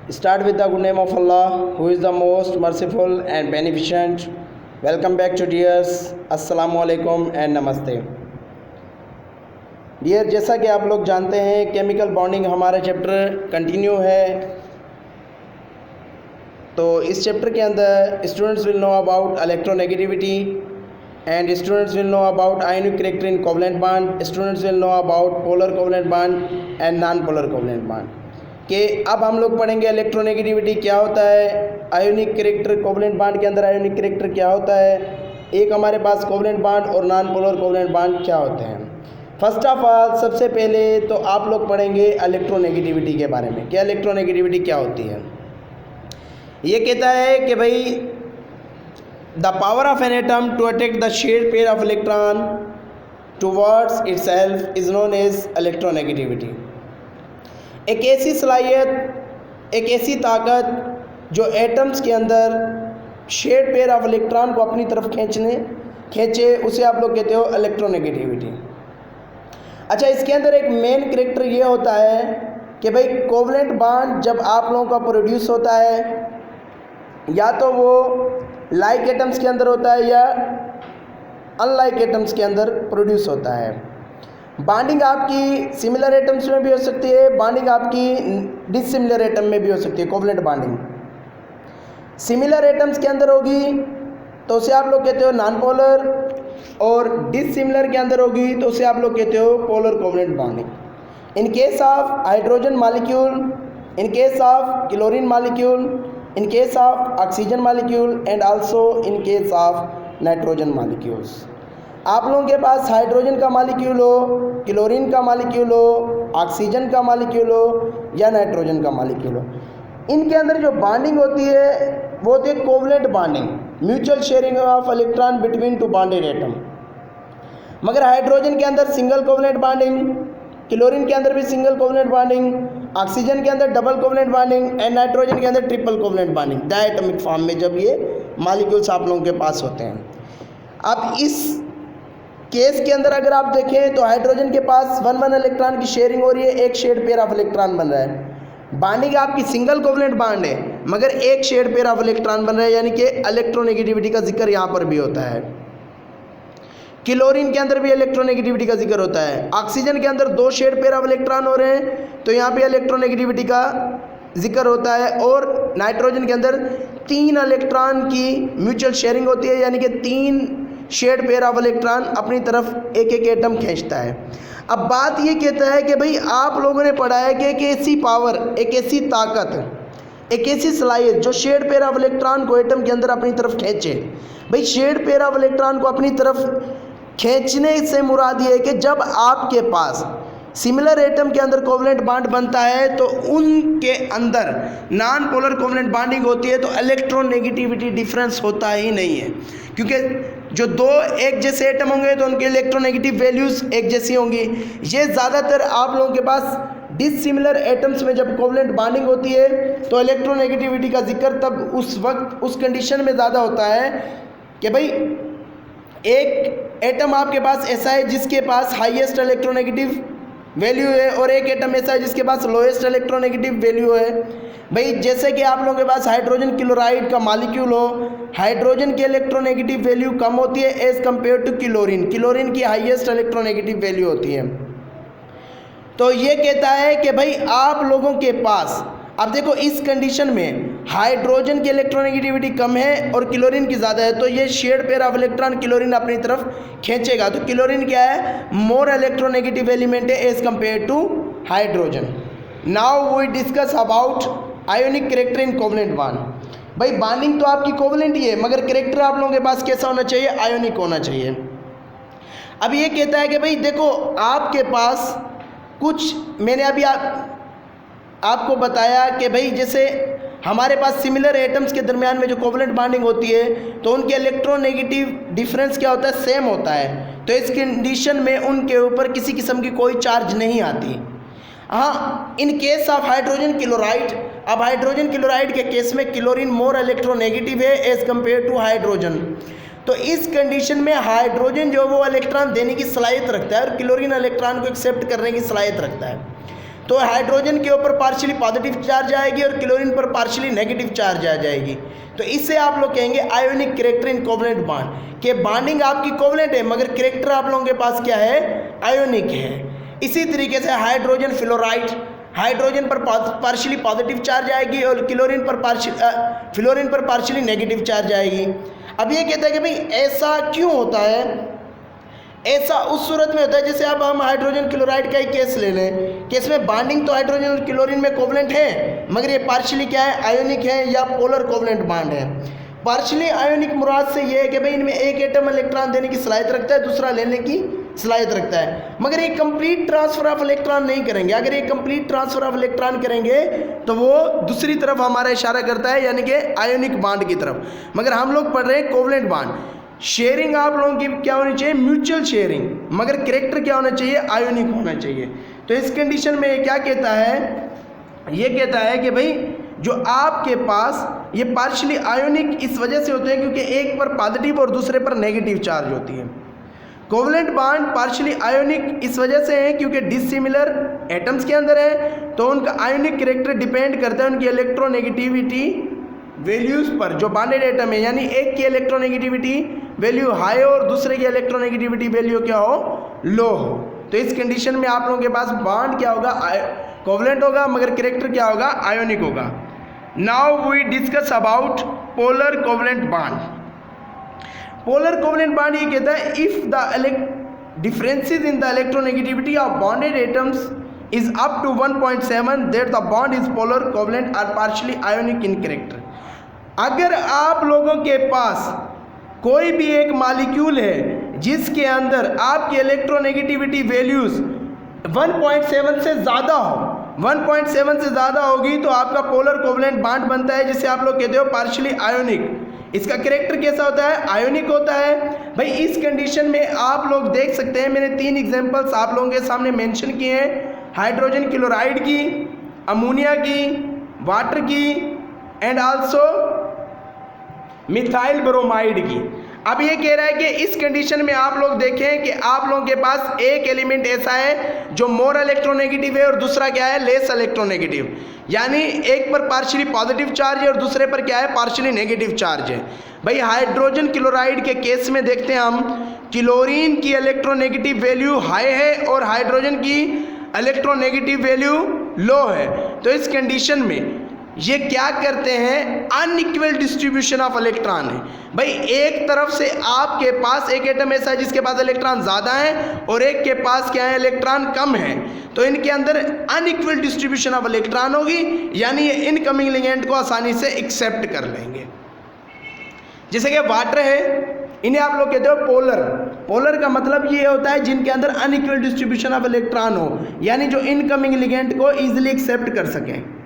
Start with the good name of Allah, who is the most merciful and beneficent. Welcome back to dears. Assalamu alaikum and namaste. Dear, जैसा कि आप लोग जानते हैं chemical bonding हमारा chapter continue है। तो इस चैप्टर के अंदर students will know about electronegativity and students will know about ionic character in covalent bond, students will know about polar covalent bond and non polar covalent bond. कि अब हम लोग पढ़ेंगे इलेक्ट्रोनेगेटिविटी क्या होता है, आयोनिक कैरेक्टर कोवलेंट बॉन्ड के अंदर आयोनिक कैरेक्टर क्या होता है, एक हमारे पास कोवलेंट बॉन्ड और नॉन पोलर कोवलेंट बॉन्ड क्या होते हैं। फर्स्ट ऑफ ऑल सबसे पहले तो आप लोग पढ़ेंगे इलेक्ट्रोनेगेटिविटी के बारे में। क्या इलेक्ट्रोनेगेटिविटी क्या होती है? ये कहता है कि भाई the power of an atom to attract the shared pair of electron towards itself is known as electronegativity. एक ऐसी सलाहियत, एक ऐसी ताकत जो एटम्स के अंदर शेयर्ड पेयर ऑफ इलेक्ट्रॉन को अपनी तरफ खींचे, उसे आप लोग कहते हो इलेक्ट्रोनेगेटिविटी। अच्छा, इसके अंदर एक मेन कैरेक्टर ये होता है कि भाई कोवलेंट बॉन्ड जब आप लोगों का प्रोड्यूस होता है या तो वो लाइक एटम्स के अंदर होता है या अनलाइक एटम्स के अंदर प्रोड्यूस होता है। बॉन्डिंग आपकी सिमिलर एटम्स में भी हो सकती है, बॉन्डिंग आपकी डिसिमिलर एटम में भी हो सकती है। कोवलेंट बॉन्डिंग सिमिलर एटम्स के अंदर होगी तो उसे आप लोग कहते हो नॉन पोलर, और डिसिमिलर के अंदर होगी तो उसे आप लोग कहते हो polar covalent bonding. In case of hydrogen molecule, in case of chlorine molecule, in case of oxygen molecule and also in case of nitrogen molecules. आप लोगों के पास हाइड्रोजन का मॉलिक्यूल हो, क्लोरीन का मॉलिक्यूल हो, ऑक्सीजन का मॉलिक्यूल हो या नाइट्रोजन का मॉलिक्यूल हो, इनके अंदर जो बॉन्डिंग होती है वो होती है covalent bonding, mutual sharing of electron between two bonded atom. मगर हाइड्रोजन के अंदर सिंगल कोवलेंट बॉन्डिंग, क्लोरीन के अंदर भी सिंगल कोवलेंट बॉन्डिंग, ऑक्सीजन के अंदर double covalent bonding and nitrogen के अंदर triple covalent bonding diatomic form में जब ये मॉलिक्यूल्स आप लोगों के पास होते हैं। अब इस केस के अंदर अगर आप देखें तो हाइड्रोजन के पास 1 इलेक्ट्रॉन की शेयरिंग हो रही है, एक शेयर्ड पेयर ऑफ इलेक्ट्रॉन बन रहा है। बॉन्डिंग आपकी सिंगल कोवलेंट बॉन्ड है मगर एक शेयर्ड पेयर ऑफ इलेक्ट्रॉन बन रहा है, यानी कि इलेक्ट्रोनेगेटिविटी का जिक्र यहाँ पर भी होता है। क्लोरीन के अंदर भी इलेक्ट्रोनेगेटिविटी का जिक्र होता है। ऑक्सीजन के अंदर 2 शेयर्ड पेयर ऑफ इलेक्ट्रॉन हो रहे हैं तो यहाँ पे इलेक्ट्रोनेगेटिविटी का जिक्र होता है। और नाइट्रोजन के अंदर 3 इलेक्ट्रॉन की म्यूचुअल शेयरिंग होती है, यानी कि 3 शेयर्ड पेयर ऑफ इलेक्ट्रॉन अपनी तरफ एक एक एटम खींचता है। अब बात ये कहता है कि भाई आप लोगों ने पढ़ा है कि एक ऐसी पावर, एक ऐसी ताकत, एक ऐसी सलाहियत जो शेयर्ड पेयर ऑफ इलेक्ट्रॉन को एटम के अंदर अपनी तरफ खींचे। भाई शेयर्ड पेयर ऑफ इलेक्ट्रॉन को अपनी तरफ खींचने से मुराद ये है कि जब आपके पास सिमिलर एटम के अंदर कोवलेंट बॉन्ड बनता है तो उनके अंदर नॉन पोलर कोवलेंट बॉन्डिंग होती है तो इलेक्ट्रोनेगेटिविटी डिफरेंस होता ही नहीं है, क्योंकि जो 2 एक जैसे एटम होंगे तो उनके इलेक्ट्रोनेगेटिव वैल्यूज़ एक जैसी होंगी। ये ज़्यादातर आप लोगों के पास डिसिमिलर एटम्स में जब कोवलेंट बॉन्डिंग होती है तो इलेक्ट्रोनेगेटिविटी का जिक्र तब उस वक्त उस कंडीशन में ज़्यादा होता है कि भाई एक एटम आपके पास ऐसा है जिसके पास हाईएस्ट इलेक्ट्रोनेगेटिव वैल्यू है और एक एटम ऐसा है जिसके पास लोएस्ट इलेक्ट्रोनेगेटिव वैल्यू है। भाई जैसे कि आप लोगों के पास हाइड्रोजन क्लोराइड का मॉलिक्यूल हो, हाइड्रोजन की इलेक्ट्रोनेगेटिव वैल्यू कम होती है as compare to chlorine, chlorine की हाईएस्ट इलेक्ट्रोनेगेटिव वैल्यू होती है। तो ये कहता है कि भाई आप लोगों के पास, अब देखो इस कंडीशन में हाइड्रोजन की इलेक्ट्रोनेगेटिविटी कम है और क्लोरीन की ज़्यादा है, तो ये shared pair of electron chlorine अपनी तरफ खींचेगा। तो क्लोरीन क्या है? मोर इलेक्ट्रोनेगेटिव एलिमेंट है as compare to hydrogen. Now we discuss about ionic character in covalent bond. भाई बॉन्डिंग तो आपकी कोवलेंट ही है मगर कैरेक्टर आप लोगों के पास कैसा होना चाहिए? आयोनिक होना चाहिए। अब ये कहता है कि भाई देखो आपके पास कुछ, मैंने अभी आपको बताया कि भाई जैसे हमारे पास सिमिलर एटम्स के दरमियान में जो कोवलेंट बॉन्डिंग होती है तो उनके इलेक्ट्रोनेगेटिव डिफरेंस क्या होता है? सेम होता है। तो इस कंडीशन में उनके ऊपर किसी किस्म की कोई चार्ज नहीं आती। हाँ, in case of hydrogen chloride, अब हाइड्रोजन क्लोराइड के केस में क्लोरीन मोर इलेक्ट्रोनेगेटिव है एज कम्पेयर टू हाइड्रोजन। तो इस कंडीशन में हाइड्रोजन जो वो इलेक्ट्रॉन देने की सलाहियत रखता है और क्लोरीन इलेक्ट्रॉन को एक्सेप्ट करने की सलाहियत रखता है। तो हाइड्रोजन के ऊपर पार्शियली पॉजिटिव चार्ज आएगी और क्लोरीन पर पार्शियली नेगेटिव चार्ज आ जाएगी। तो इससे आप लोग कहेंगे ionic character in covalent bond, कि बॉन्डिंग आपकी कोवलेंट है मगर कैरेक्टर आप लोगों के पास क्या है, आयोनिक है। इसी तरीके से हाइड्रोजन फ्लोराइड, हाइड्रोजन पर पार्शियली पॉजिटिव चार्ज आएगी और फ्लोरीन पर पार्शियली नेगेटिव चार्ज आएगी। अब ये कहता है कि भाई ऐसा क्यों होता है, ऐसा उस सूरत में होता है जैसे अब हम हाइड्रोजन क्लोराइड का ही केस ले लें कि इसमें बॉन्डिंग तो हाइड्रोजन और क्लोरीन में कोवलेंट है मगर ये पार्शियली क्या है, आयोनिक है या पोलर कोवलेंट बॉन्ड है। पार्शियली आयोनिक मुराद से ये है कि भाई इनमें एक एटम इलेक्ट्रॉन देने की सलाहियत रखता है, दूसरा लेने की सलाहियत रखता है, मगर ये कंप्लीट ट्रांसफर ऑफ इलेक्ट्रॉन नहीं करेंगे। अगर ये कंप्लीट ट्रांसफर ऑफ इलेक्ट्रॉन करेंगे तो वो दूसरी तरफ हमारा इशारा करता है, यानी कि आयोनिक बॉन्ड की तरफ। मगर हम लोग पढ़ रहे हैं कोवलेंट बॉन्ड। शेयरिंग आप लोगों की क्या होनी चाहिए, म्यूचुअल शेयरिंग, मगर कैरेक्टर क्या होना चाहिए, आयोनिक होना चाहिए। तो इस कंडीशन में ये क्या कहता है, ये कहता है कि भाई जो आपके पास ये पार्शियली आयोनिक इस वजह से होते हैं क्योंकि एक पर पॉजिटिव और दूसरे पर नेगेटिव चार्ज होती है। कोवलेंट बॉन्ड पार्शियली आयोनिक इस वजह से है क्योंकि डिसिमिलर एटम्स के अंदर है, तो उनका आयोनिक कैरेक्टर डिपेंड करता है उनकी इलेक्ट्रोनेगेटिविटी वैल्यूज़ पर। जो बॉन्डेड एटम है यानी एक की इलेक्ट्रोनेगेटिविटी वैल्यू हाई हो और दूसरे की इलेक्ट्रोनेगेटिविटी वैल्यू क्या हो, लो हो। तो इस कंडीशन में आप लोगों के पास बॉन्ड क्या होगा, कोवलेंट होगा, मगर कैरेक्टर क्या होगा, आयोनिक होगा। Now we discuss about polar covalent bond. Polar covalent bond ये कहता है if the differences in the electronegativity of bonded atoms is up to 1.7 that the bond is polar covalent or partially ionic in character। अगर आप लोगों के पास कोई भी एक मॉलिक्यूल है जिसके अंदर आपकी इलेक्ट्रोनेगेटिविटी वैल्यूज 1.7 से ज़्यादा हो, 1.7 से ज़्यादा होगी तो आपका पोलर कोवलेंट बॉन्ड बनता है, जिसे आप लोग कहते हो पार्शियली आयोनिक। इसका कैरेक्टर कैसा होता है, आयोनिक होता है। भाई इस कंडीशन में आप लोग देख सकते हैं, मैंने 3 एग्जांपल्स आप लोगों के सामने मेंशन किए हैं, हाइड्रोजन क्लोराइड की, अमोनिया की, वाटर की एंड आल्सो मिथाइल ब्रोमाइड की। अब ये कह रहा है कि इस कंडीशन में आप लोग देखें कि आप लोगों के पास एक एलिमेंट ऐसा है जो मोर इलेक्ट्रोनेगेटिव है और दूसरा क्या है, लेस इलेक्ट्रोनेगेटिव, यानी एक पर पार्शियली पॉजिटिव चार्ज है और दूसरे पर क्या है, पार्शियली नेगेटिव चार्ज है। भाई हाइड्रोजन क्लोराइड के केस में देखते हैं हम, क्लोरीन की इलेक्ट्रोनेगेटिव वैल्यू हाई है और हाइड्रोजन की इलेक्ट्रोनेगेटिव वैल्यू लो है। तो इस कंडीशन में ये क्या करते हैं, अनइक्वल डिस्ट्रीब्यूशन ऑफ इलेक्ट्रॉन है। भाई एक तरफ से आपके पास एक एटम ऐसा है जिसके पास इलेक्ट्रॉन ज़्यादा है और एक के पास क्या है, इलेक्ट्रॉन कम है, तो इनके अंदर अनइक्वल डिस्ट्रीब्यूशन ऑफ इलेक्ट्रॉन होगी, यानी ये इनकमिंग लिगेंड को आसानी से एक्सेप्ट कर लेंगे। जैसे कि वाटर है, इन्हें आप लोग कहते हो पोलर। पोलर का मतलब ये होता है जिनके अंदर अनइक्वल डिस्ट्रीब्यूशन ऑफ इलेक्ट्रॉन हो, यानी जो इनकमिंग लिगेंड को इजीली एक्सेप्ट कर सकें।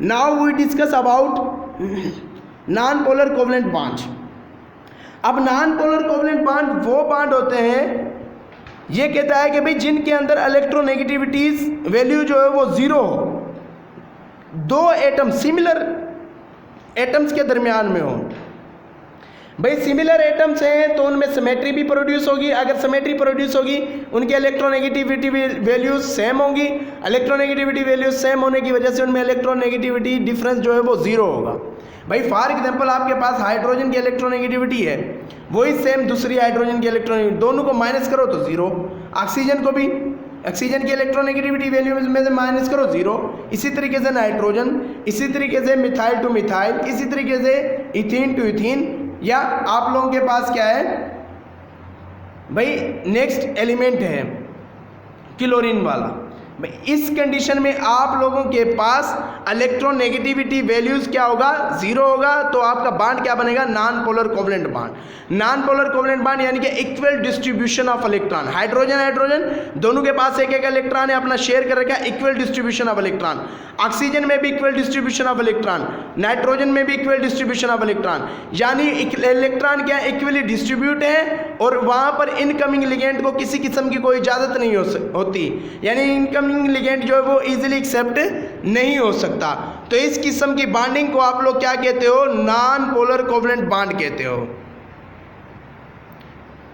Now we discuss about non polar covalent bond. अब नॉन पोलर कोवलेंट बॉन्ड वो बॉन्ड होते हैं, ये कहता है कि भाई जिनके अंदर इलेक्ट्रोनेगेटिविटीज वैल्यू जो है वो 0 हो, 2 एटम सिमिलर एटम्स के दरमियान में हो। भाई सिमिलर एटम्स हैं तो उनमें सिमेट्री भी प्रोड्यूस होगी, अगर सिमेट्री प्रोड्यूस होगी उनकी इलेक्ट्रोनेगेटिविटी वैल्यूज सेम होंगी, इलेक्ट्रोनेगेटिविटी वैल्यूज सेम होने की वजह से उनमें इलेक्ट्रोनेगेटिविटी डिफरेंस जो है वो 0 होगा। भाई फॉर एग्जांपल आपके पास हाइड्रोजन की इलेक्ट्रोनेगेटिविटी है, वही सेम दूसरी हाइड्रोजन की इलेक्ट्रोनेगेटिविटी, दोनों को माइनस करो तो 0। ऑक्सीजन को भी, ऑक्सीजन की इलेक्ट्रोनेगेटिविटी वैल्यू में से माइनस करो 0। इसी तरीके से नाइट्रोजन, इसी तरीके से मिथाइल टू मिथाइल, इसी तरीके से इथीन टू इथीन, या आप लोगों के पास क्या है भाई, नेक्स्ट एलिमेंट है क्लोरीन वाला। भाई इस कंडीशन में आप लोगों के पास इलेक्ट्रोनेगेटिविटी वैल्यूज क्या होगा, 0 होगा, तो आपका बॉन्ड क्या बनेगा, non polar covalent bond. Non polar covalent bond यानी कि equal distribution of electron, hydrogen hydrogen दोनों के पास एक एक इलेक्ट्रॉन है, अपना शेयर कर रखा है, equal distribution of electron. Oxygen में भी equal distribution of electron, nitrogen में भी इक्वल डिस्ट्रीब्यूशन ऑफ इलेक्ट्रॉन, यानी इलेक्ट्रॉन क्या इक्वली डिस्ट्रीब्यूट है और वहाँ पर इनकमिंग लिगेंड को किसी किस्म की कोई इजाज़त नहीं होती, यानी इनकमिंग लिगेंड जो है वो इजीली एक्सेप्ट नहीं हो सकता। तो इस किस्म की बॉन्डिंग को आप लोग क्या कहते हो, नॉन पोलर कोवलेंट बॉन्ड कहते हो।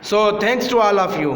So thanks to all of you.